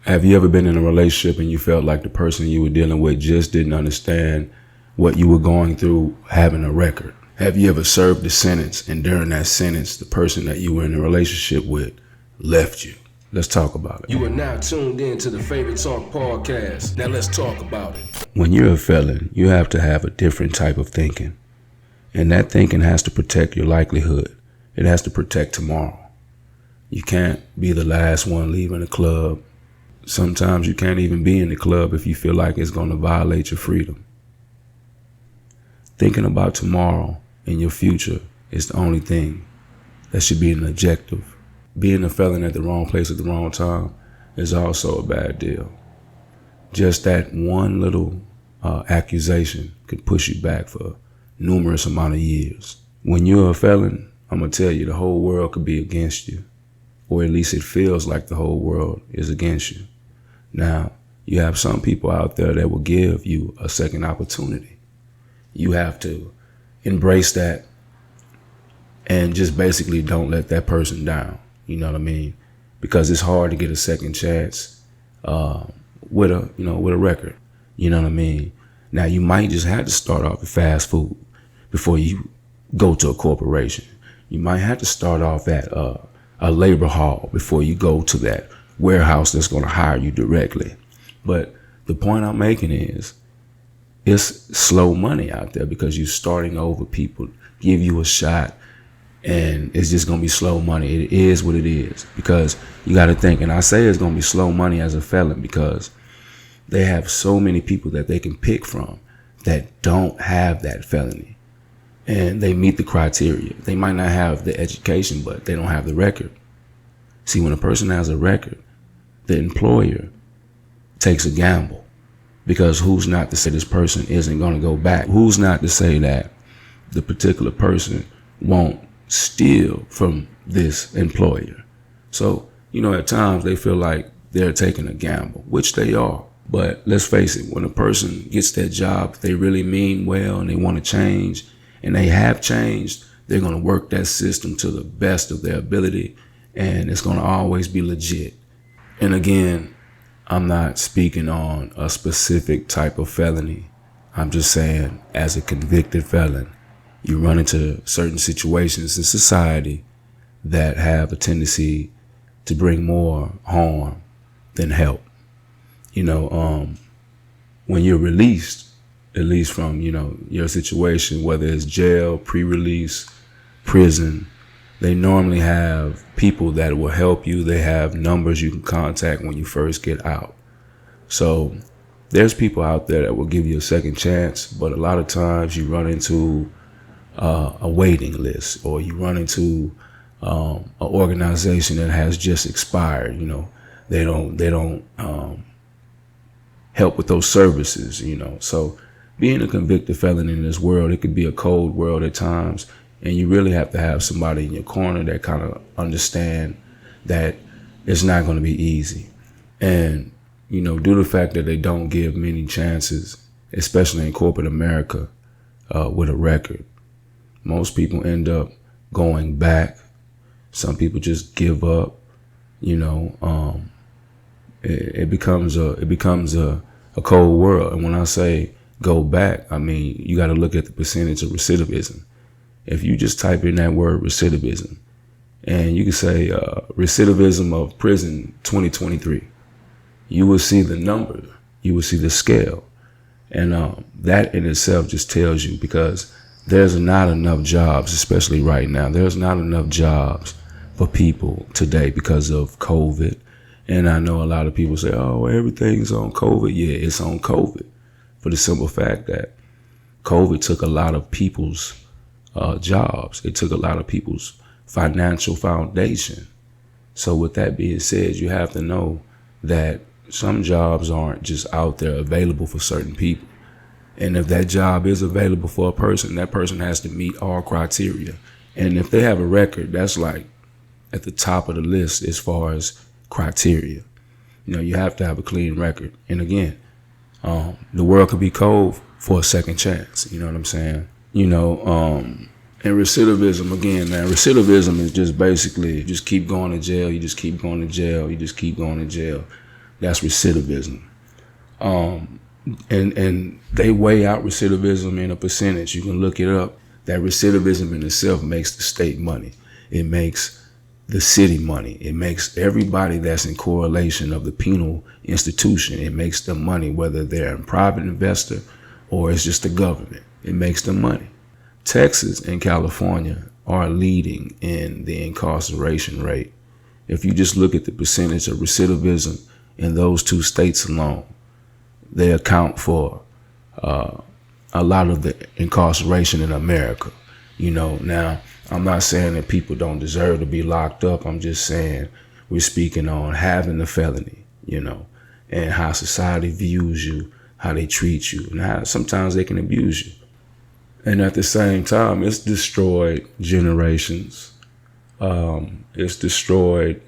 Have you ever been in a relationship and you felt like the person you were dealing with just didn't understand what you were going through having a record? Have you ever served a sentence and during that sentence, the person that you were in a relationship with left you? Let's talk about it. You are now tuned in to the Favorite Talk podcast. Now let's talk about it. When you're a felon, you have to have a different type of thinking. And that thinking has to protect your livelihood. It has to protect tomorrow. You can't be the last one leaving the club. Sometimes you can't even be in the club if you feel like it's going to violate your freedom. Thinking about tomorrow and your future is the only thing that should be an objective. Being a felon at the wrong place at the wrong time is also a bad deal. Just that one little accusation could push you back for numerous amount of years. When you're a felon, I'm going to tell you, the whole world could be against you, or at least it feels like the whole world is against you. Now, you have some people out there that will give you a second opportunity. You have to embrace that and just basically don't let that person down. You know what I mean? Because it's hard to get a second chance with a record. You know what I mean? Now, you might just have to start off with fast food before you go to a corporation. You might have to start off at a labor hall before you go to that warehouse that's going to hire you directly. But the point I'm making is, it's slow money out there because you're starting over. People give you a shot and it's just going to be slow money. It is what it is, because you got to think, and I say it's going to be slow money as a felon because they have so many people that they can pick from that don't have that felony and they meet the criteria. They might not have the education, but they don't have the record. See, when a person has a record, the employer takes a gamble, because who's not to say this person isn't going to go back? Who's not to say that the particular person won't steal from this employer? So, at times they feel like they're taking a gamble, which they are. But let's face it, when a person gets that job, they really mean well and they want to change, and they have changed, they're going to work that system to the best of their ability, and it's going to always be legit. And again, I'm not speaking on a specific type of felony. I'm just saying, as a convicted felon, you run into certain situations in society that have a tendency to bring more harm than help. When you're released, at least from, your situation, whether it's jail, pre-release, prison, they normally have people that will help you. They have numbers you can contact when you first get out. So there's people out there that will give you a second chance, but a lot of times you run into a waiting list, or you run into an organization that has just expired. They don't help with those services. So being a convicted felon in this world, it could be a cold world at times. And you really have to have somebody in your corner that kind of understand that it's not going to be easy. And, due to the fact that they don't give many chances, especially in corporate America, with a record, most people end up going back. Some people just give up. It becomes a cold world. And when I say go back, I mean, you got to look at the percentage of recidivism. If you just type in that word recidivism, and you can say recidivism of prison 2023, you will see the number, you will see the scale. And that in itself just tells you, because there's not enough jobs, especially right now. There's not enough jobs for people today because of COVID. And I know a lot of people say, oh, everything's on COVID. Yeah, it's on COVID, for the simple fact that COVID took a lot of people's jobs. It took a lot of people's financial foundation. So with that being said, you have to know that some jobs aren't just out there available for certain people. And if that job is available for a person, that person has to meet all criteria. And if they have a record, that's like at the top of the list as far as criteria. You have to have a clean record. And again, the world could be cold for a second chance. You know what I'm saying? And recidivism, again, man, recidivism is just basically just keep going to jail. You just keep going to jail. You just keep going to jail. That's recidivism. And they weigh out recidivism in a percentage. You can look it up. That recidivism in itself makes the state money. It makes the city money. It makes everybody that's in correlation of the penal institution. It makes them money, whether they're a private investor or it's just the government. It makes them money. Texas and California are leading in the incarceration rate. If you just look at the percentage of recidivism in those two states alone, they account for a lot of the incarceration in America. Now, I'm not saying that people don't deserve to be locked up. I'm just saying we're speaking on having the felony, and how society views you, how they treat you, and how sometimes they can abuse you. And at the same time, it's destroyed generations. It's destroyed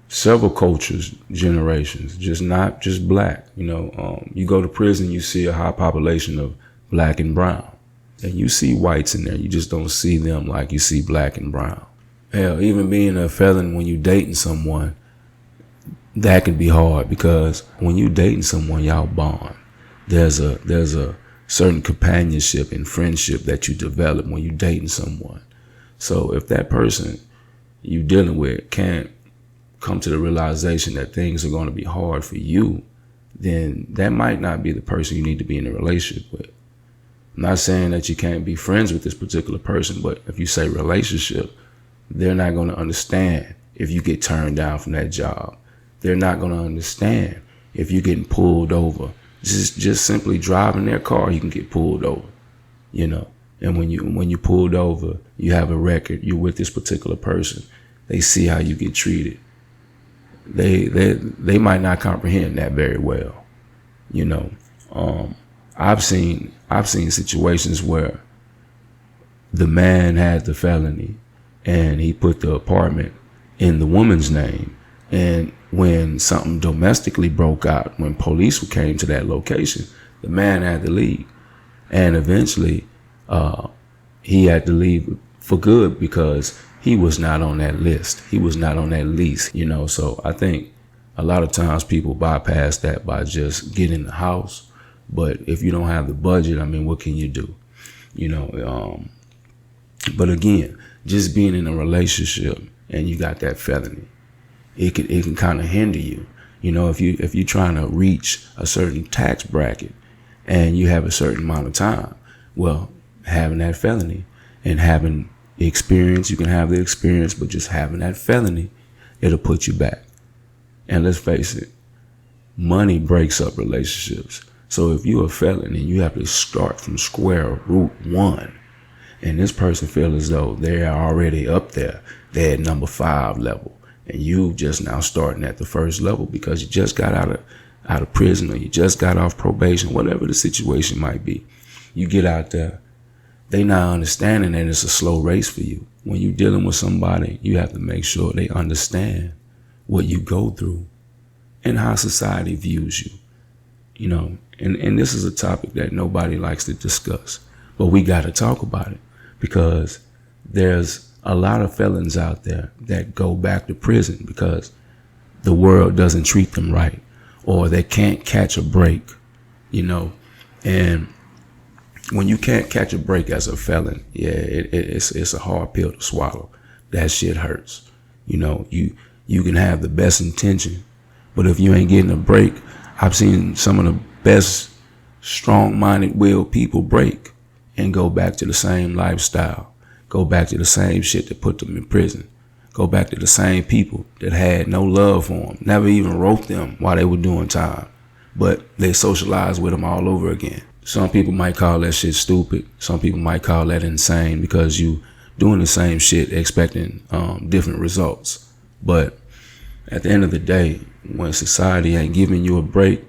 several cultures, generations, not just black. You go to prison, you see a high population of black and brown. And you see whites in there. You just don't see them like you see black and brown. Hell, even being a felon when you dating someone, that can be hard because when you dating someone, y'all bond. There's a certain companionship and friendship that you develop when you dating someone. So if that person you dealing with can't come to the realization that things are going to be hard for you, then that might not be the person you need to be in a relationship with. I'm not saying that you can't be friends with this particular person, but if you say relationship, they're not going to understand if you get turned down from that job. They're not going to understand if you're getting pulled over. Just simply driving their car, you can get pulled over, And when you pulled over, you have a record. You're with this particular person. They see how you get treated. They might not comprehend that very well, I've seen situations where the man had the felony and he put the apartment in the woman's name. And when something domestically broke out, when police came to that location, the man had to leave. And eventually, he had to leave for good because he was not on that list. He was not on that lease, So I think a lot of times people bypass that by just getting the house. But if you don't have the budget, what can you do? But again, just being in a relationship and you got that felony, it can kind of hinder you. If you're trying to reach a certain tax bracket and you have a certain amount of time, well, having that felony and having the experience, you can have the experience, but just having that felony, it'll put you back. And let's face it, money breaks up relationships. So if you're a felon and you have to start from square root one, and this person feels as though they're already up there, they're at number 5 level, and you just now starting at the first level because you just got out of prison or you just got off probation, whatever the situation might be. You get out there, they not understanding that it's a slow race for you. When you're dealing with somebody, you have to make sure they understand what you go through and how society views you. And this is a topic that nobody likes to discuss, but we got to talk about it because there's a lot of felons out there that go back to prison because the world doesn't treat them right or they can't catch a break, and when you can't catch a break as a felon, it's a hard pill to swallow. That shit hurts. You can have the best intention, but if you ain't getting a break, I've seen some of the best strong-minded willed people break and go back to the same lifestyle, go back to the same shit that put them in prison, go back to the same people that had no love for them, never even wrote them while they were doing time, but they socialized with them all over again. Some people might call that shit stupid. Some people might call that insane because you doing the same shit expecting different results. But at the end of the day, when society ain't giving you a break,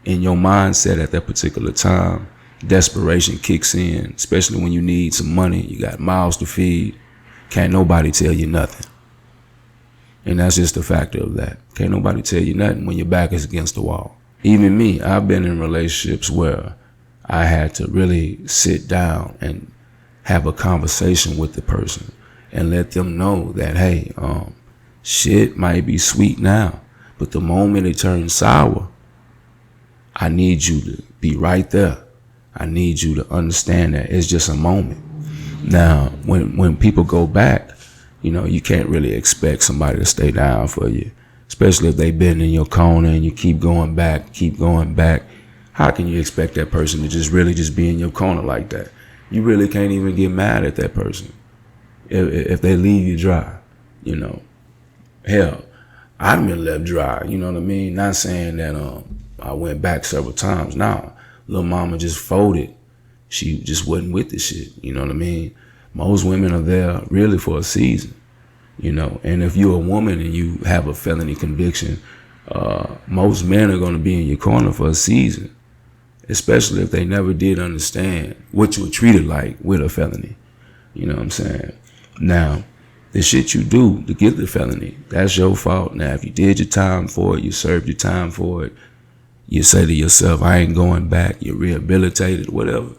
in your mindset at that particular time, desperation kicks in, especially when you need some money, you got mouths to feed, can't nobody tell you nothing. And that's just the factor of that. Can't nobody tell you nothing when your back is against the wall. Even me, I've been in relationships where I had to really sit down and have a conversation with the person and let them know that, hey, shit might be sweet now, But the moment it turns sour, I need you to be right there. I need you to understand that it's just a moment. Now, when people go back, you can't really expect somebody to stay down for you, especially if they've been in your corner and you keep going back. How can you expect that person to just be in your corner like that? You really can't even get mad at that person if they leave you dry, Hell, I've been left dry, you know what I mean? Not saying that I went back several times. Nah, little mama just folded. She just wasn't with the shit, you know what I mean? Most women are there really for a season, and if you're a woman and you have a felony conviction, most men are going to be in your corner for a season, especially if they never did understand what you were treated like with a felony. You know what I'm saying? Now, the shit you do to get the felony, that's your fault. Now, if you did your time for it, you served your time for it, you say to yourself, I ain't going back, you're rehabilitated, whatever.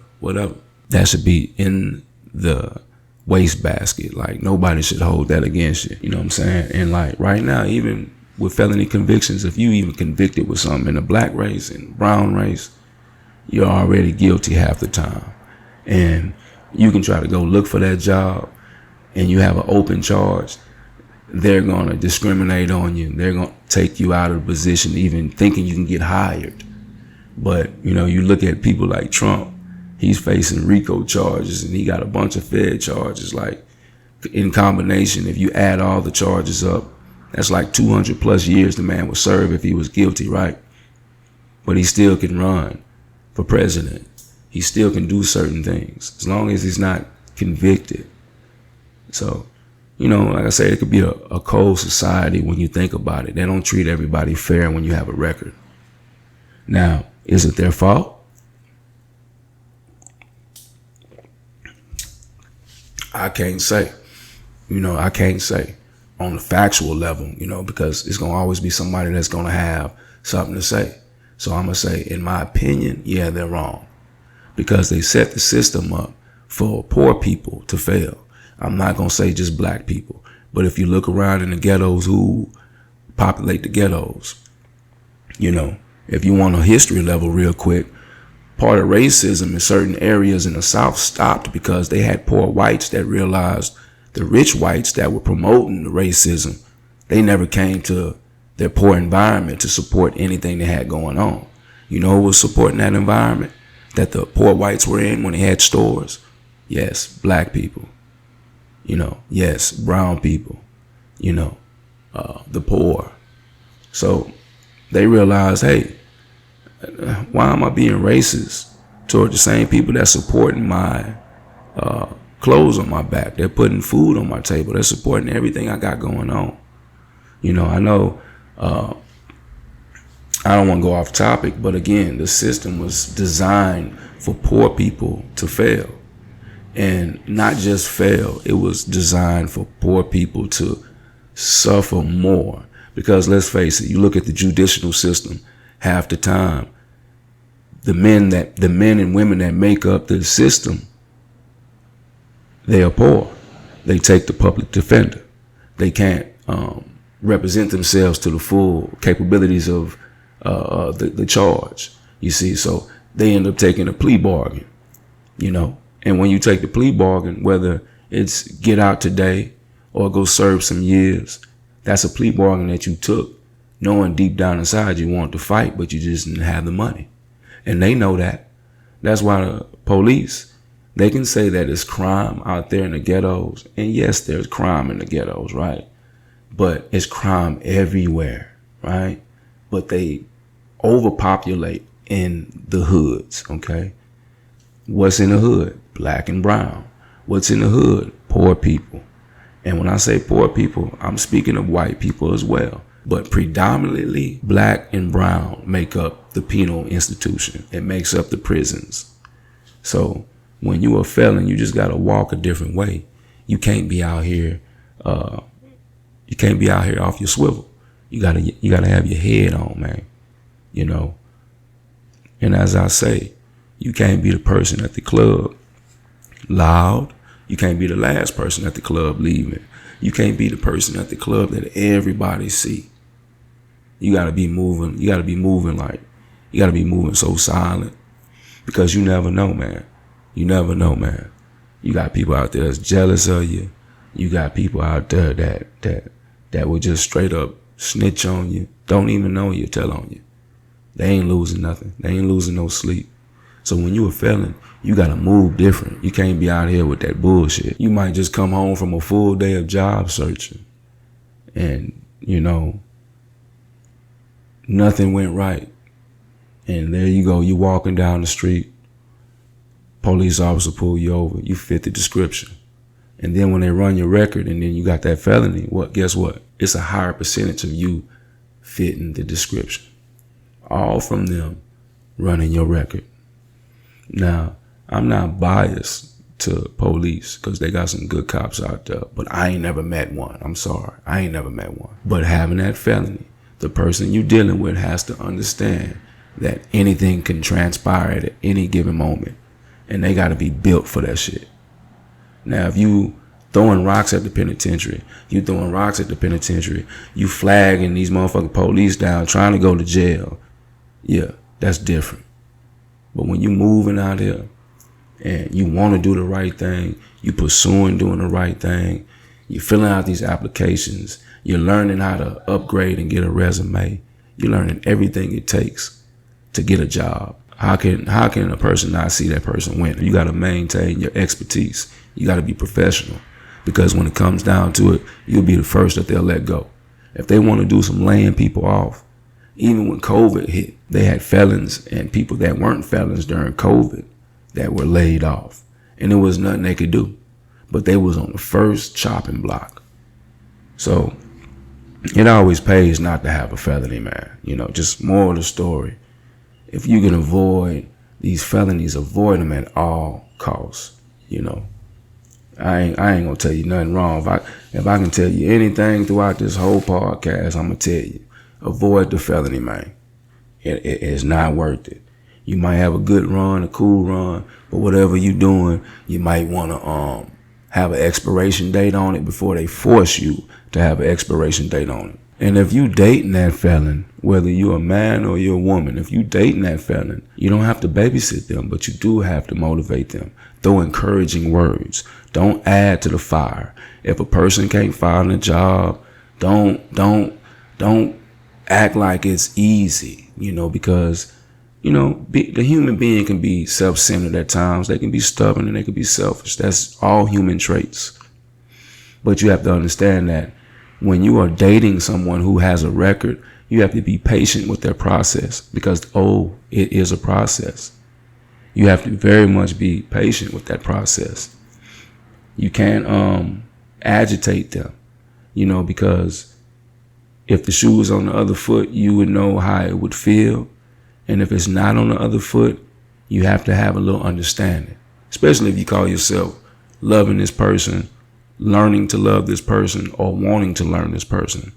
That should be in the wastebasket. Like, nobody should hold that against you. You know what I'm saying? And like right now, even with felony convictions, if you even convicted with something in the black race and brown race, you're already guilty half the time. And you can try to go look for that job and you have an open charge, they're going to discriminate on you. They're going to take you out of the position, even thinking you can get hired. But, you look at people like Trump, he's facing RICO charges and he got a bunch of Fed charges. Like, in combination, if you add all the charges up, that's like 200 plus years the man would serve if he was guilty, right? But he still can run for president. He still can do certain things as long as he's not convicted. So, like I say, it could be a cold society when you think about it. They don't treat everybody fair when you have a record. Now, is it their fault? I can't say. I can't say on the factual level, because it's going to always be somebody that's going to have something to say. So I'm going to say, in my opinion, yeah, they're wrong because they set the system up for poor people to fail. I'm not going to say just black people, but if you look around in the ghettos who populate the ghettos, if you want a history level real quick, part of racism in certain areas in the South stopped because they had poor whites that realized the rich whites that were promoting the racism, they never came to their poor environment to support anything they had going on. Who was supporting that environment that the poor whites were in when they had stores? Yes, black people. Yes, brown people, the poor. So they realized, hey, why am I being racist toward the same people that's supporting my clothes on my back? They're putting food on my table. They're supporting everything I got going on. I know I don't want to go off topic, but again, the system was designed for poor people to fail. And not just fail, it was designed for poor people to suffer more. Because let's face it, you look at the judicial system, half the time, the men and women that make up the system, they are poor. They take the public defender. They can't represent themselves to the full capabilities of the charge. You see, so they end up taking a plea bargain, And when you take the plea bargain, whether it's get out today or go serve some years, that's a plea bargain that you took, knowing deep down inside you wanted to fight, but you just didn't have the money. And they know that. That's why the police, they can say that it's crime out there in the ghettos. And yes, there's crime in the ghettos, right? But it's crime everywhere, right? But they overpopulate in the hoods, okay? What's in the hood? Black and brown. What's in the hood? Poor people. And when I say poor people, I'm speaking of white people as well. But predominantly, black and brown make up the penal institution. It makes up the prisons. So when you a felon, you just got to walk a different way. You can't be out here. You can't be out here off your swivel. You gotta have your head on, man. And as I say, you can't be the person at the club loud. You can't be the last person at the club leaving. You can't be the person at the club that everybody see. You gotta be moving. You gotta be moving so silent, because you never know, man. You never know, man. You got people out there that's jealous of you. You got people out there that will just straight up snitch on you. Don't even know you, tell on you. They ain't losing nothing. They ain't losing no sleep. So when you a felon, you gotta move different. You can't be out here with that bullshit. You might just come home from a full day of job searching and, nothing went right. And there you go, you walking down the street, police officer pull you over, you fit the description. And then when they run your record and then you got that felony, guess what? It's a higher percentage of you fitting the description. All from them running your record. Now, I'm not biased to police because they got some good cops out there, but I ain't never met one. I'm sorry, I ain't never met one. But having that felony, the person you dealing with has to understand that anything can transpire at any given moment, and they got to be built for that shit. Now, if you throwing rocks at the penitentiary, you flagging these motherfucking police down, trying to go to jail, yeah, that's different. But when you moving out here and you want to do the right thing, you pursuing doing the right thing, you filling out these applications, you're learning how to upgrade and get a resume, you're learning everything it takes to get a job. How can a person not see that person win? You got to maintain your expertise. You got to be professional, because when it comes down to it, you'll be the first that they'll let go. If they want to do some laying people off, even when COVID hit, they had felons and people that weren't felons during COVID that were laid off, and there was nothing they could do. But they was on the first chopping block. So it always pays not to have a felony, man. Just more of the story. If you can avoid these felonies, avoid them at all costs. I ain't gonna tell you nothing wrong. If I can tell you anything throughout this whole podcast, I'm gonna tell you, avoid the felony, man. It is not worth it. You might have a good run, a cool run, but whatever you doing, you might want to have an expiration date on it before they force you to have an expiration date on it. And if you dating that felon, whether you're a man or you're a woman, if you dating that felon, you don't have to babysit them, but you do have to motivate them. Throw encouraging words. Don't add to the fire. If a person can't find a job, don't act like it's easy, because, the human being can be self-centered at times. They can be stubborn and they can be selfish. That's all human traits. But you have to understand that when you are dating someone who has a record, you have to be patient with their process, because, it is a process. You have to very much be patient with that process. You can't agitate them, because if the shoe was on the other foot, you would know how it would feel. And if it's not on the other foot, you have to have a little understanding, especially if you call yourself loving this person, learning to love this person, or wanting to learn this person.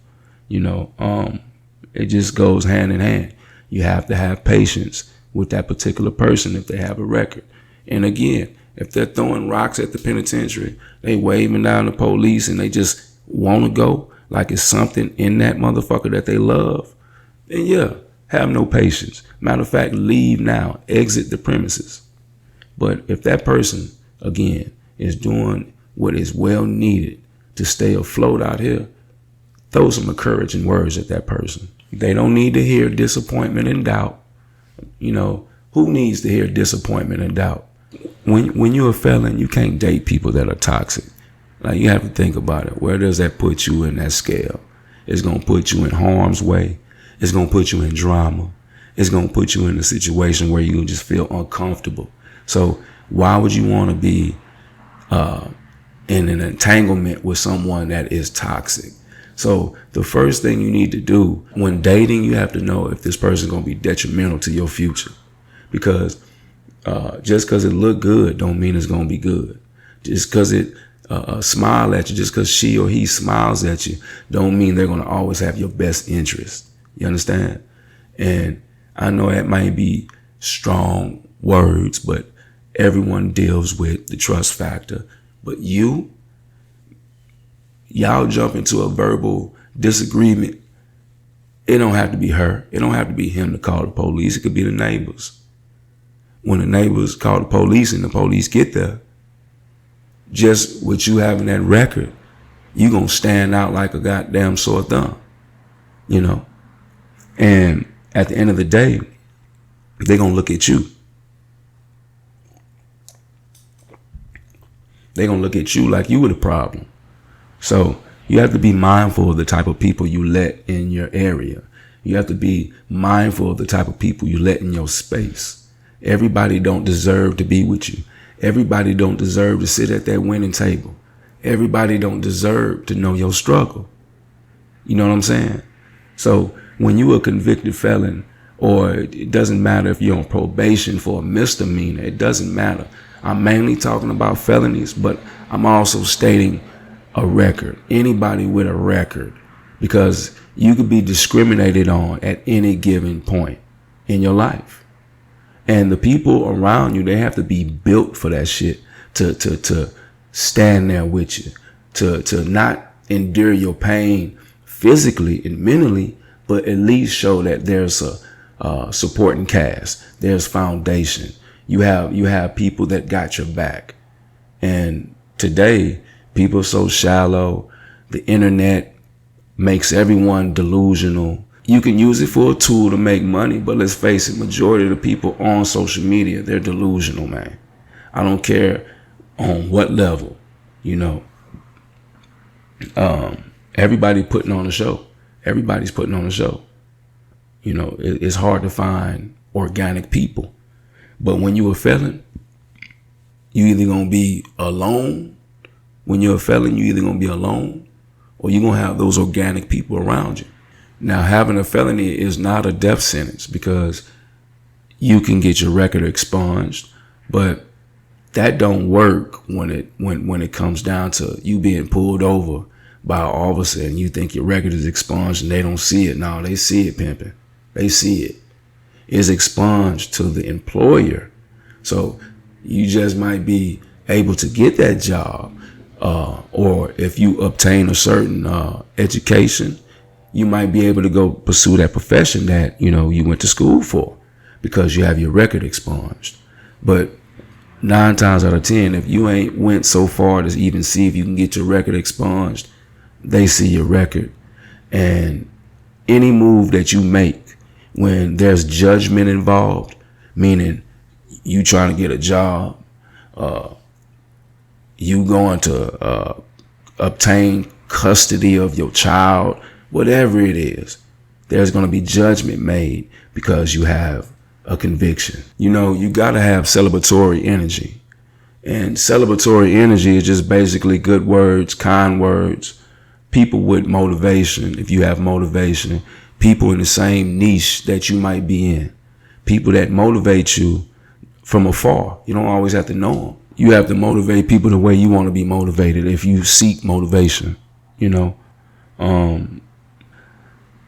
It just goes hand in hand. You have to have patience with that particular person if they have a record. And again, if they're throwing rocks at the penitentiary, they waving down the police and they just want to go like it's something in that motherfucker that they love, then yeah, have no patience. Matter of fact, leave now, exit the premises. But if that person, again, is doing what is well needed to stay afloat out here, throw some encouraging words at that person. They don't need to hear disappointment and doubt. Who needs to hear disappointment and doubt? When you're a felon, you can't date people that are toxic. Like, you have to think about it. Where does that put you in that scale? It's going to put you in harm's way. It's going to put you in drama. It's going to put you in a situation where you just feel uncomfortable. So why would you want to be in an entanglement with someone that is toxic? So the first thing you need to do when dating, you have to know if this person is going to be detrimental to your future. Because just because it look good don't mean it's going to be good. Just because it smile at you, just because she or he smiles at you, don't mean they're going to always have your best interest. You understand? And I know that might be strong words, but everyone deals with the trust factor. But y'all jump into a verbal disagreement It don't have to be her. It don't have to be him to call the police. It could be the neighbors. When the neighbors call the police and the police get there, just with you having that record, you gonna stand out like a goddamn sore thumb, you know? And at the end of the day, they gonna look at you. They gonna look at you like you were the problem. So you have to be mindful of the type of people you let in your area. You have to be mindful of the type of people you let in your space. Everybody don't deserve to be with you. Everybody don't deserve to sit at that winning table. Everybody don't deserve to know your struggle. You know what I'm saying? So when you a convicted felon, or it doesn't matter if you're on probation for a misdemeanor, it doesn't matter. I'm mainly talking about felonies, but I'm also stating a record. Anybody with a record, because you could be discriminated on at any given point in your life. And the people around you, they have to be built for that shit to stand there with you, to not endure your pain physically and mentally, but at least show that there's a supporting cast, there's foundation. You have people that got your back. And today, people are so shallow. The internet makes everyone delusional. You can use it for a tool to make money, but let's face it, majority of the people on social media, they're delusional, man. I don't care on what level, you know. Everybody putting on a show. Everybody's putting on a show. You know, it's hard to find organic people. But when you're a felon, you either gonna be alone. When you're a felon, you either gonna be alone, or you're gonna have those organic people around you. Now, having a felony is not a death sentence, because you can get your record expunged, but that don't work when it comes down to you being pulled over by an officer and you think your record is expunged and they don't see it. No, they see it, pimping. They see it. It's expunged to the employer. So you just might be able to get that job, or if you obtain a certain education, you might be able to go pursue that profession that, you know, you went to school for, because you have your record expunged. But 9 times out of 10, if you ain't went so far to even see if you can get your record expunged, they see your record. And any move that you make when there's judgment involved, meaning you trying to get a job, you going to obtain custody of your child, whatever it is, there's going to be judgment made because you have a conviction. You know, you got to have celebratory energy. And celebratory energy is just basically good words, kind words, people with motivation. If you have motivation, people in the same niche that you might be in, people that motivate you from afar. You don't always have to know them. You have to motivate people the way you want to be motivated if you seek motivation, you know.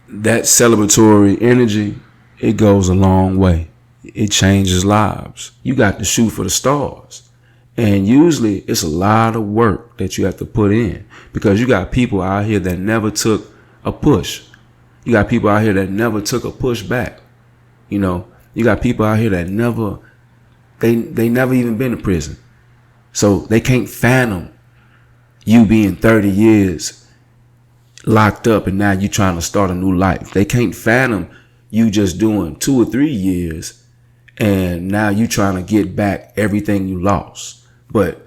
That celebratory energy, it goes a long way. It changes lives. You got to shoot for the stars. And usually it's a lot of work that you have to put in, because you got people out here that never took a push. You got people out here that never took a push back. You know, you got people out here that never even been to prison. So they can't fathom you being 30 years locked up and now you trying to start a new life. They can't fathom you just doing 2 or 3 years and now you trying to get back everything you lost. But,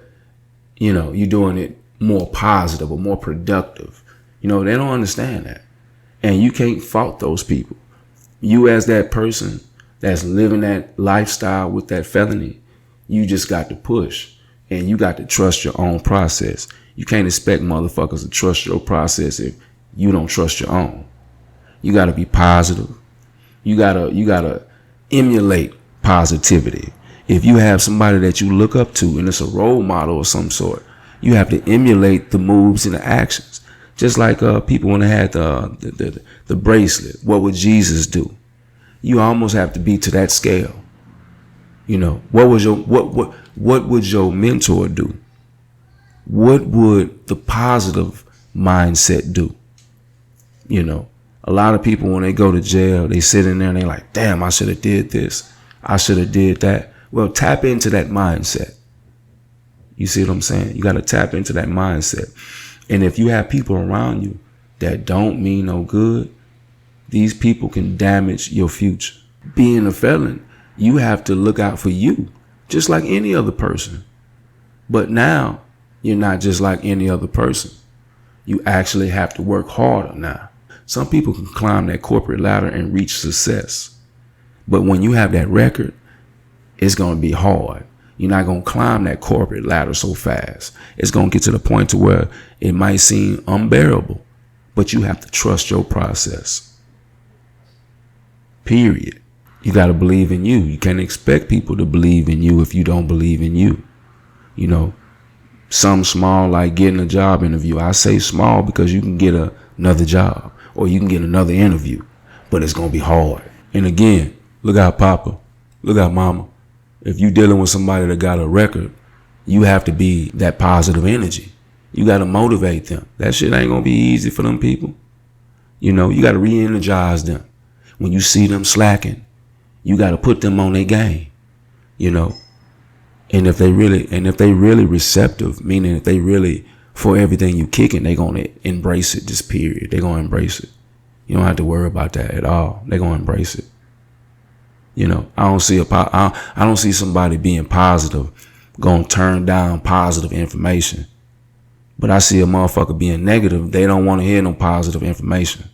you know, you're doing it more positive or more productive. You know, they don't understand that. And you can't fault those people. You as that person that's living that lifestyle with that felony, you just got to push and you got to trust your own process. You can't expect motherfuckers to trust your process if you don't trust your own. You got to be positive. You gotta emulate positivity. If you have somebody that you look up to and it's a role model of some sort, you have to emulate the moves and the actions. Just like people when they had the bracelet, what would Jesus do? You almost have to be to that scale. You know, what would your mentor do? What would the positive mindset do? You know, A lot of people, when they go to jail, they sit in there and they like, damn, I should have did this. I should have did that. Well, tap into that mindset. You see what I'm saying? You got to tap into that mindset. And if you have people around you that don't mean no good, these people can damage your future. Being a felon, you have to look out for you, just like any other person. But now, you're not just like any other person. You actually have to work harder now. Some people can climb that corporate ladder and reach success. But when you have that record, it's going to be hard. You're not going to climb that corporate ladder so fast. It's going to get to the point to where it might seem unbearable, but you have to trust your process. Period. You got to believe in you. You can't expect people to believe in you if you don't believe in you. You know, some small, like getting a job interview. I say small because you can get another job or you can get another interview, but it's going to be hard. And again, look out, Papa. Look out, Mama. If you're dealing with somebody that got a record, you have to be that positive energy. You got to motivate them. That shit ain't going to be easy for them people. You know, you got to re-energize them. When you see them slacking, you got to put them on their game, you know. And if they really receptive, meaning if they really for everything you kicking, they going to embrace it, this period. They're going to embrace it. You don't have to worry about that at all. They're going to embrace it. You know, I don't see somebody being positive, going to turn down positive information. But I see a motherfucker being negative. They don't want to hear no positive information.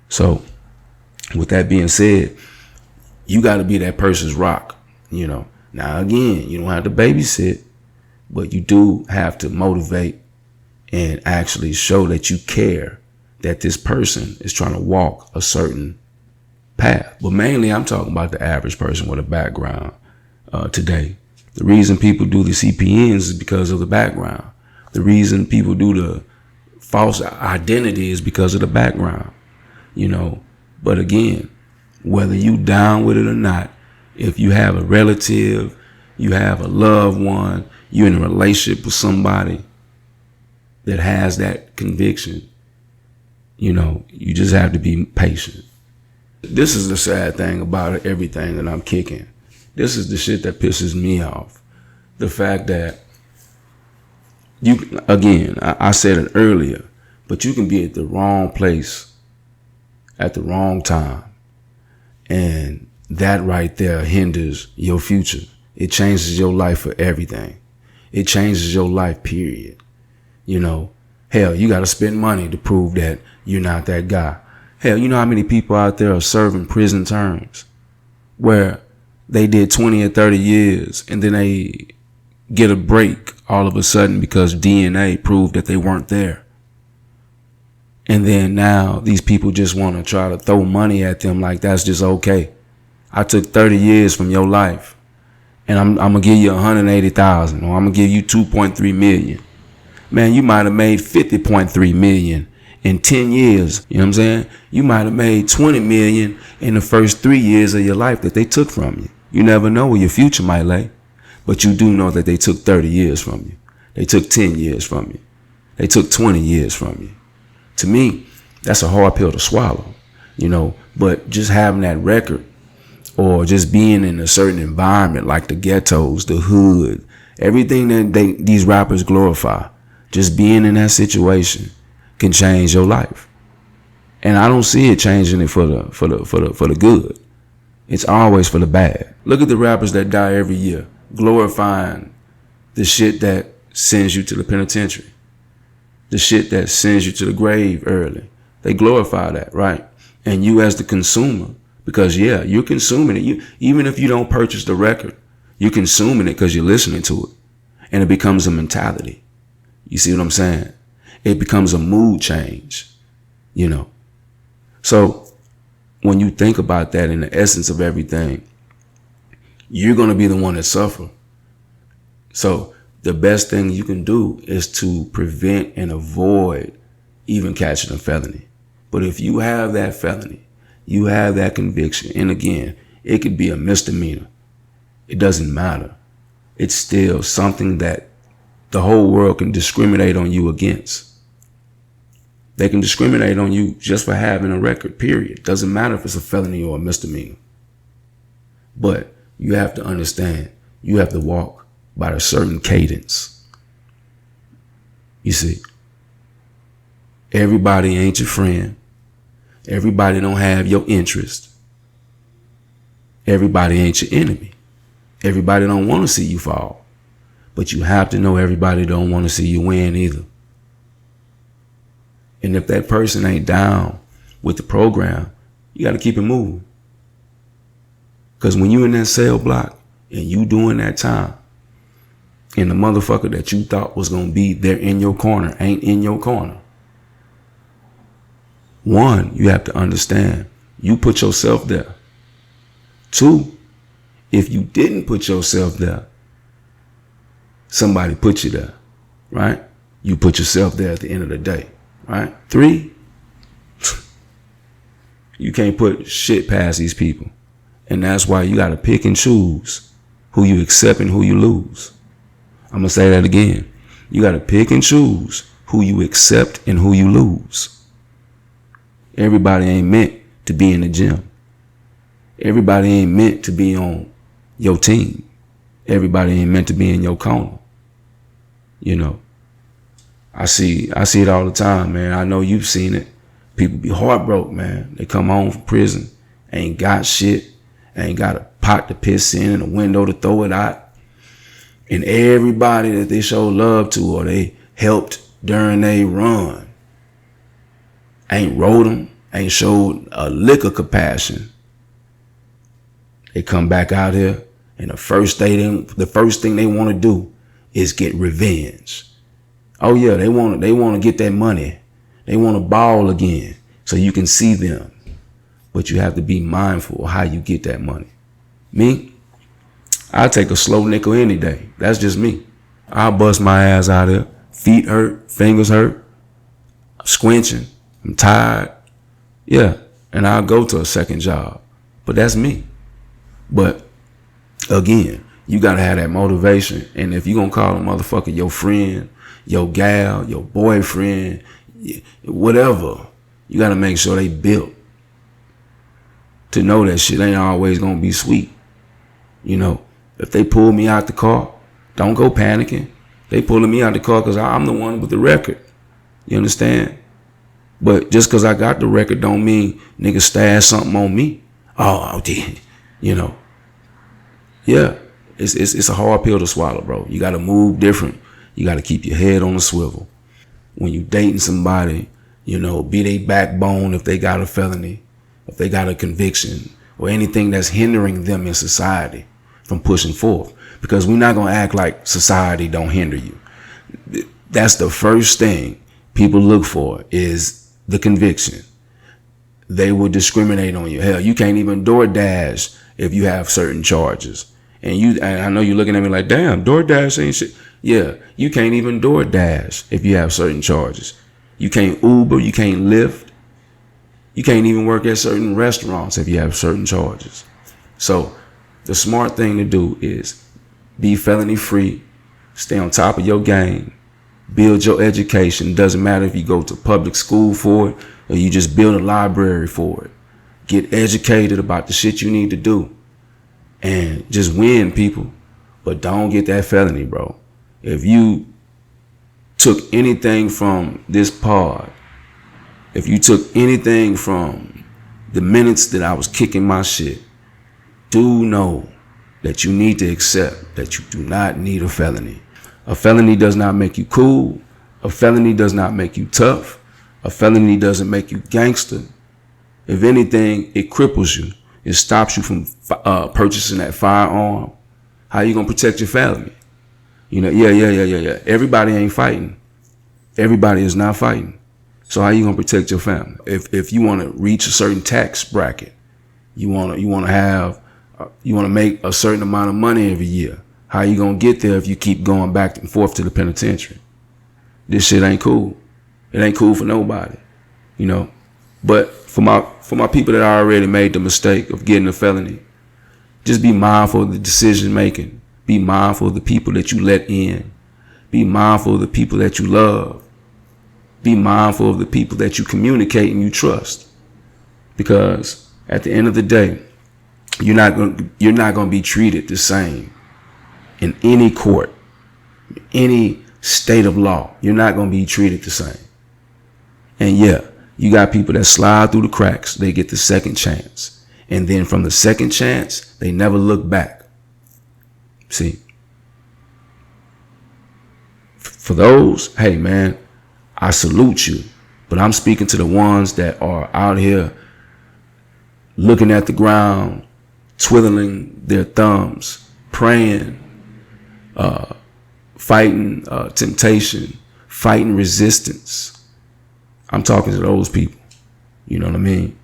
So with that being said, you got to be that person's rock, you know. Now, again, you don't have to babysit, but you do have to motivate and actually show that you care that this person is trying to walk a certain path. But mainly I'm talking about the average person with a background today. The reason people do the CPNs is because of the background. The reason people do the false identity is because of the background, you know. But again, whether you down with it or not, if you have a relative, you have a loved one, you're in a relationship with somebody that has that conviction, you know, you just have to be patient. This is the sad thing about everything that I'm kicking. This is the shit that pisses me off. The fact that I said it earlier, but you can be at the wrong place at the wrong time. And that right there hinders your future. It changes your life for everything. It changes your life, period. You know, hell, you got to spend money to prove that you're not that guy. Hell, you know how many people out there are serving prison terms where they did 20 or 30 years and then they get a break all of a sudden because DNA proved that they weren't there. And then now these people just want to try to throw money at them like that's just okay. I took 30 years from your life and I'm going to give you 180,000 or I'm going to give you 2.3 million. Man, you might have made 50.3 million in 10 years. You know what I'm saying? You might have made 20 million in the first 3 years of your life that they took from you. You never know where your future might lay, but you do know that they took 30 years from you. They took 10 years from you. They took 20 years from you. To me, that's a hard pill to swallow, you know, but just having that record or just being in a certain environment like the ghettos, the hood, everything that these rappers glorify, just being in that situation can change your life. And I don't see it changing it for the good. It's always for the bad. Look at the rappers that die every year, glorifying the shit that sends you to the penitentiary, the shit that sends you to the grave early. They glorify that, right? And you as the consumer, because yeah, you're consuming it. Even if you don't purchase the record, you're consuming it because you're listening to it. And it becomes a mentality. You see what I'm saying? It becomes a mood change, you know. So when you think about that in the essence of everything, you're going to be the one that suffer. So the best thing you can do is to prevent and avoid even catching a felony. But if you have that felony, you have that conviction, and again, it could be a misdemeanor. It doesn't matter. It's still something that the whole world can discriminate on you against. They can discriminate on you just for having a record, period. Doesn't matter if it's a felony or a misdemeanor. But you have to understand, you have to walk by a certain cadence. You see, everybody ain't your friend. Everybody don't have your interest. Everybody ain't your enemy. Everybody don't want to see you fall. But you have to know everybody don't want to see you win either. And if that person ain't down with the program, you got to keep it moving. Because when you in that cell block and you doing that time, and the motherfucker that you thought was going to be there in your corner ain't in your corner. One, you have to understand, you put yourself there. Two, if you didn't put yourself there, somebody put you there, right? You put yourself there at the end of the day, right? Three, you can't put shit past these people. And that's why you got to pick and choose who you accept and who you lose. I'm going to say that again. You got to pick and choose who you accept and who you lose. Everybody ain't meant to be in the gym. Everybody ain't meant to be on your team. Everybody ain't meant to be in your corner. You know, I see it all the time, man. I know you've seen it. People be heartbroken, man. They come home from prison, ain't got shit, ain't got a pot to piss in and a window to throw it out. And everybody that they show love to or they helped during their run ain't wrote them, ain't showed a lick of compassion. They come back out here and the first thing they want to do is get revenge. Oh yeah, they want to get that money. They want to ball again so you can see them. But you have to be mindful of how you get that money. Me, I take a slow nickel any day. That's just me. I'll bust my ass out there. Feet hurt, fingers hurt. I'm squinching. I'm tired. Yeah, and I'll go to a second job. But that's me. But again, you got to have that motivation. And if you're going to call a motherfucker your friend, your gal, your boyfriend, whatever, you got to make sure they built to know that shit ain't always going to be sweet. You know, if they pull me out the car, don't go panicking. They pulling me out the car because I'm the one with the record. You understand? But just because I got the record don't mean niggas stash something on me. Oh, you know. Yeah, it's a hard pill to swallow, bro. You got to move different. You got to keep your head on the swivel. When you dating somebody, you know, be they backbone if they got a felony, if they got a conviction, or anything that's hindering them in society from pushing forth. Because we're not going to act like society don't hinder you. That's the first thing people look for is the conviction. They will discriminate on you. Hell, you can't even DoorDash if you have certain charges. And I know you're looking at me like, damn, DoorDash ain't shit. Yeah, you can't even DoorDash if you have certain charges. You can't Uber, you can't Lyft. You can't even work at certain restaurants if you have certain charges. So the smart thing to do is be felony free, stay on top of your game, build your education. Doesn't matter if you go to public school for it or you just build a library for it. Get educated about the shit you need to do and just win, people. But don't get that felony, bro. If you took anything from this pod, if you took anything from the minutes that I was kicking my shit, do know that you need to accept that you do not need a felony. A felony does not make you cool. A felony does not make you tough. A felony doesn't make you gangster. If anything, it cripples you. It stops you from purchasing that firearm. How you gonna protect your family? You know, yeah. Everybody ain't fighting. Everybody is not fighting. So how you gonna protect your family? If you want to reach a certain tax bracket, you want to make a certain amount of money every year. How you gonna get there if you keep going back and forth to the penitentiary? This shit ain't cool. It ain't cool for nobody, you know. But for my people that already made the mistake of getting a felony, just be mindful of the decision making. Be mindful of the people that you let in. Be mindful of the people that you love. Be mindful of the people that you communicate and you trust, because at the end of the day, you're not going to be treated the same in any court, any state of law. You're not going to be treated the same. And yeah, you got people that slide through the cracks. They get the second chance. And then from the second chance, they never look back. See, for those, hey man, I salute you. But I'm speaking to the ones that are out here looking at the ground, twiddling their thumbs, praying, fighting temptation, fighting resistance. I'm talking to those people. You know what I mean?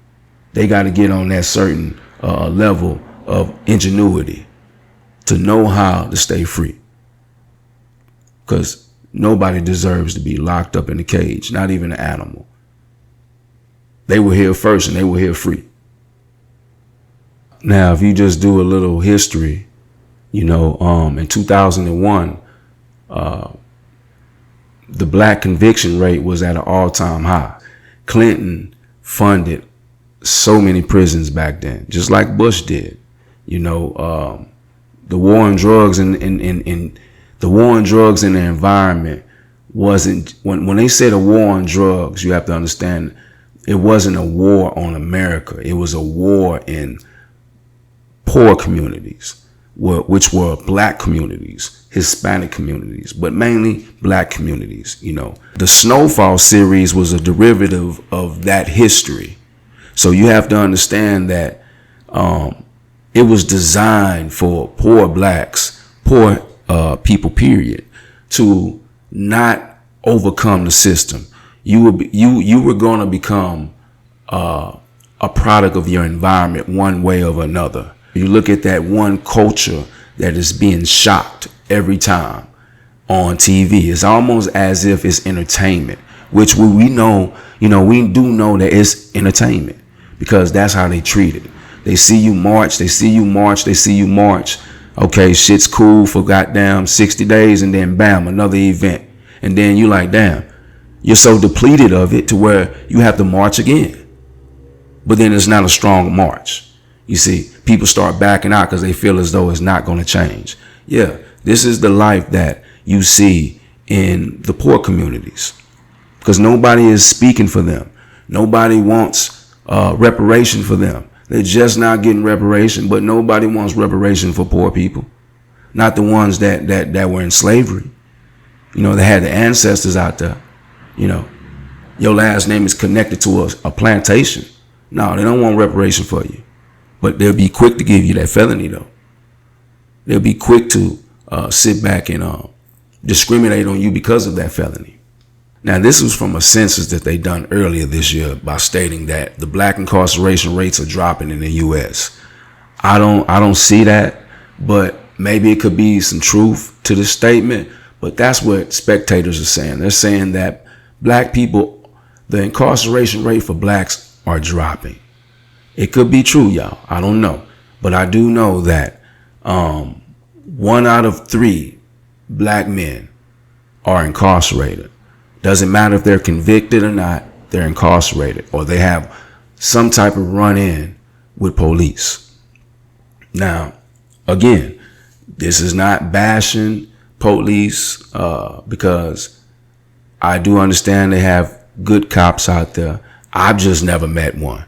They got to get on that certain level of ingenuity to know how to stay free. Because nobody deserves to be locked up in a cage, not even an animal. They were here first and they were here free. Now, if you just do a little history, in 2001, the black conviction rate was at an all-time high. Clinton funded so many prisons back then, just like Bush did. The war on drugs and the war on drugs in the environment wasn't, when they said a war on drugs, you have to understand, it wasn't a war on America. It was a war in poor communities, which were black communities, Hispanic communities, but mainly black communities. The Snowfall series was a derivative of that history. So you have to understand that it was designed for poor blacks, poor people, period, to not overcome the system. You were going to become a product of your environment one way or another. You look at that one culture that is being shocked every time on TV. It's almost as if it's entertainment, which we know, we do know that it's entertainment, because that's how they treat it. They see you march, they see you march, they see you march. Okay, shit's cool for goddamn 60 days, and then bam, another event. And then you like, damn, you're so depleted of it to where you have to march again. But then it's not a strong march. You see, people start backing out because they feel as though it's not going to change. Yeah, this is the life that you see in the poor communities, because nobody is speaking for them. Nobody wants reparation for them. They're just not getting reparation, but nobody wants reparation for poor people. Not the ones that were in slavery. They had the ancestors out there. Your last name is connected to a plantation. No, they don't want reparation for you. But they'll be quick to give you that felony, though. They'll be quick to sit back and discriminate on you because of that felony. Now, this was from a census that they done earlier this year by stating that the black incarceration rates are dropping in the U.S. I don't see that, but maybe it could be some truth to this statement. But that's what spectators are saying. They're saying that black people, the incarceration rate for blacks are dropping. It could be true, y'all. I don't know. But I do know that 1 out of 3 black men are incarcerated. Doesn't matter if they're convicted or not, they're incarcerated, or they have some type of run-in with police. Now, again, this is not bashing police, because I do understand they have good cops out there. I've just never met one.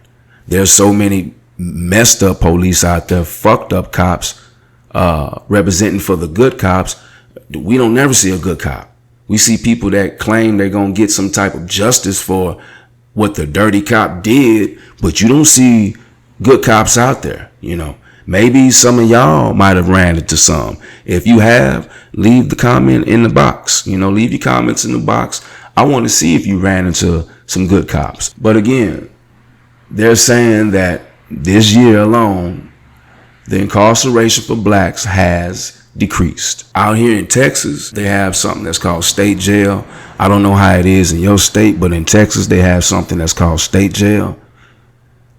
There's so many messed up police out there, fucked up cops, representing for the good cops. We don't never see a good cop. We see people that claim they're going to get some type of justice for what the dirty cop did, but you don't see good cops out there. Maybe some of y'all might have ran into some. If you have, leave the comment in the box. Leave your comments in the box. I want to see if you ran into some good cops. But again, they're saying that this year alone, the incarceration for blacks has decreased. Out here in Texas, they have something that's called state jail. I don't know how it is in your state, but in Texas, they have something that's called state jail.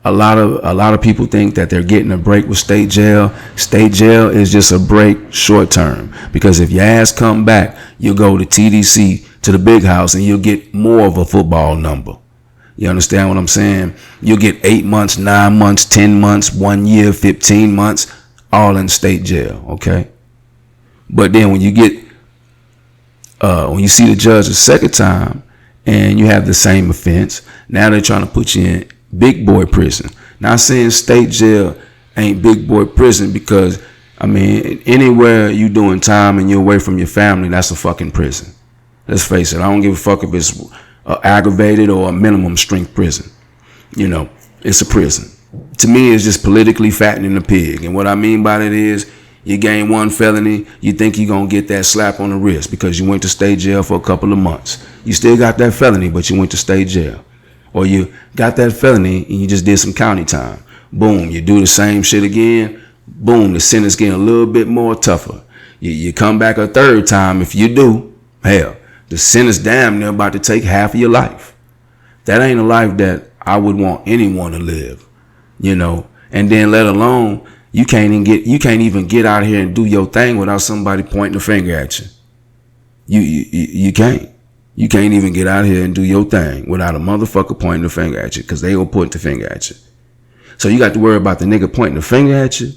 A lot of people think that they're getting a break with state jail. State jail is just a break short term, because if your ass come back, you'll go to TDC to the big house and you'll get more of a football number. You understand what I'm saying? You'll get 8 months, 9 months, 10 months, 1 year, 15 months, all in state jail, okay? But then when you see the judge the second time and you have the same offense, now they're trying to put you in big boy prison. Not saying state jail ain't big boy prison, because I mean, anywhere you doing time and you're away from your family, that's a fucking prison. Let's face it. I don't give a fuck if it's aggravated or a minimum strength prison. You know, it's a prison. To me, it's just politically fattening the pig. And what I mean by that is, you gain one felony, you think you're going to get that slap on the wrist because you went to state jail for a couple of months. You still got that felony, but you went to state jail. Or you got that felony and you just did some county time. Boom, you do the same shit again. Boom, the sentence getting a little bit more tougher. You come back a third time. If you do, hell, the sentence damn near about to take half of your life. That ain't a life that I would want anyone to live, you know. And then let alone, you can't even get out here and do your thing without somebody pointing a finger at you. You can't. You can't even get out here and do your thing without a motherfucker pointing a finger at you, because they will point the finger at you. So you got to worry about the nigga pointing the finger at you,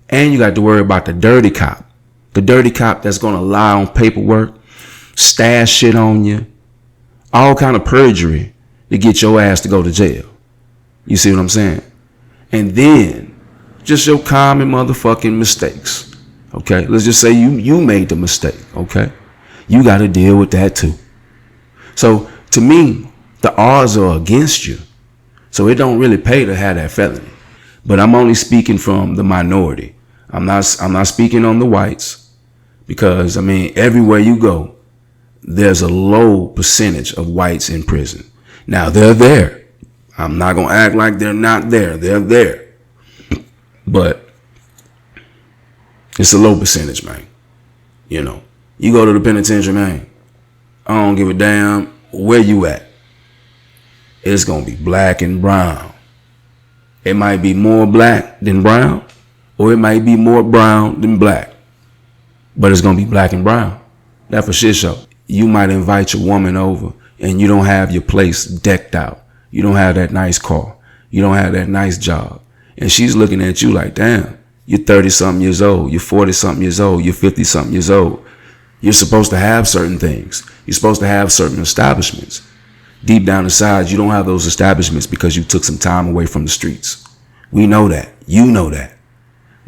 and you got to worry about the dirty cop. The dirty cop that's going to lie on paperwork, stash shit on you, all kind of perjury to get your ass to go to jail. You see what I'm saying? And then just your common motherfucking mistakes. Okay, let's just say you made the mistake. Okay, you got to deal with that too. So to me, the odds are against you. So it don't really pay to have that felony. But I'm only speaking from the minority. I'm not speaking on the whites, because I mean, everywhere you go, there's a low percentage of whites in prison. Now they're there. I'm not going to act like they're not there. They're there. But it's a low percentage, man. You know, you go to the penitentiary, man, I don't give a damn where you at. It's going to be black and brown. It might be more black than brown, or it might be more brown than black. But it's going to be black and brown. That for shit show. You might invite your woman over and you don't have your place decked out. You don't have that nice car. You don't have that nice job. And she's looking at you like, damn, you're 30-something years old. You're 40-something years old. You're 50-something years old. You're supposed to have certain things. You're supposed to have certain establishments. Deep down inside, you don't have those establishments because you took some time away from the streets. We know that. You know that.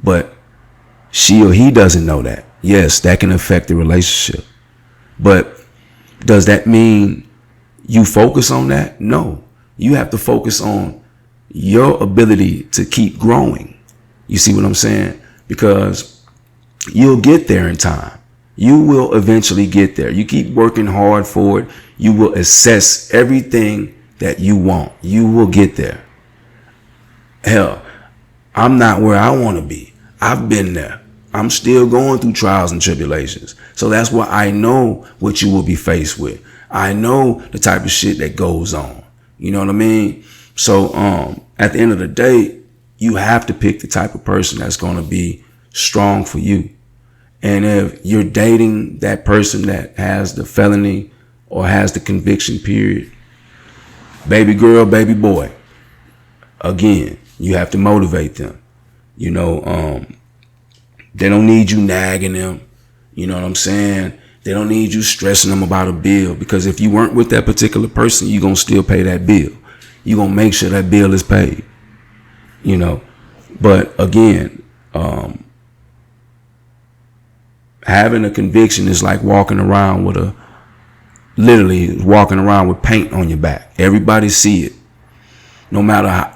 But she or he doesn't know that. Yes, that can affect the relationship. But does that mean you focus on that? No. You have to focus on your ability to keep growing. You see what I'm saying? Because you'll get there in time. You will eventually get there. You keep working hard for it. You will assess everything that you want. You will get there. Hell, I'm not where I want to be. I've been there. I'm still going through trials and tribulations. So that's why I know what you will be faced with. I know the type of shit that goes on. You know what I mean? So at the end of the day, you have to pick the type of person that's going to be strong for you. And if you're dating that person that has the felony or has the conviction period, baby girl, baby boy, again, you have to motivate them. You know, they don't need you nagging them. You know what I'm saying? They don't need you stressing them about a bill, because if you weren't with that particular person, you're going to still pay that bill. You're going to make sure that bill is paid, you know. But again, having a conviction is like walking around with literally walking around with paint on your back. Everybody see it. No matter how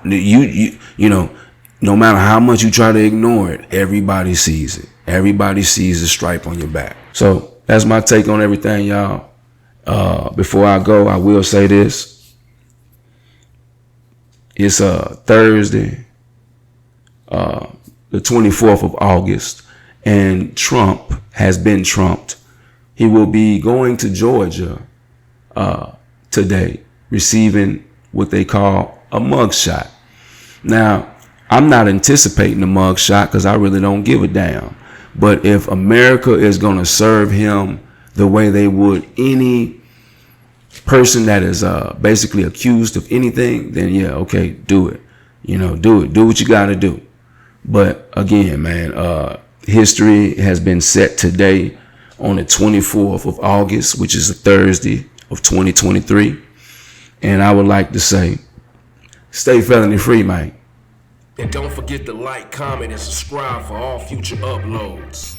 no matter how much you try to ignore it, everybody sees it. Everybody sees the stripe on your back. So that's my take on everything, y'all. Before I go, I will say this. It's Thursday, the 24th of August, and Trump has been trumped. He will be going to Georgia today, receiving what they call a mugshot. Now, I'm not anticipating a mugshot because I really don't give a damn. But if America is going to serve him the way they would any person that is basically accused of anything, then yeah, okay, do it. Do what you got to do. But again, man, history has been set today on the 24th of August, which is a Thursday of 2023. And I would like to say, stay felony free, man. And don't forget to like, comment, and subscribe for all future uploads.